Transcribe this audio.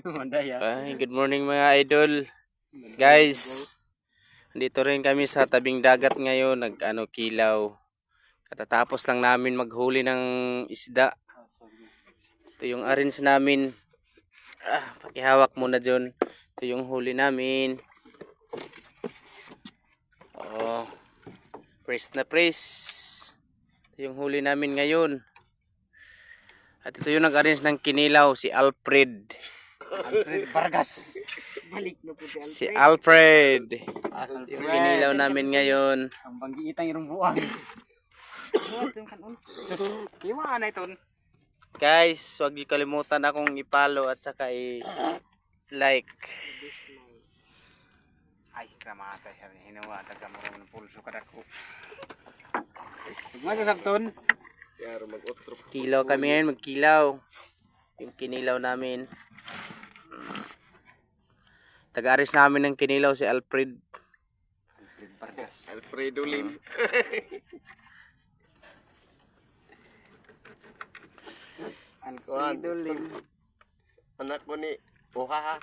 Mandaya. Ay, good morning mga idol. Guys, dito rin kami sa tabing dagat ngayon, kilaw. Katatapos lang namin maghuli ng isda. Ito yung arrange namin. Pakihawak muna dyan. Ito yung huli namin. Oh, press na press. Ito yung huli namin ngayon. At ito yung nag-arrange ng kinilaw, si Alfred. Alfred Vargas. Balik na po Si Alfred. Alfred. Yung kinilaw namin ngayon. Ang banggiitang irong buwang. Kima na ito. Guys, huwag niyo kalimutan akong i-follow at saka i-like. Ay, kramata siya. Hinawa. Tagamuro ng pulso kadako. Mga sasabton. Kilaw kami ngayon, magkilaw. Yung kinilaw namin. Taga-aris namin ng kinilaw si Alfred. Alfred Vargas. Alfredo Lim. Alfredo Lim. Anak ko ni Oha.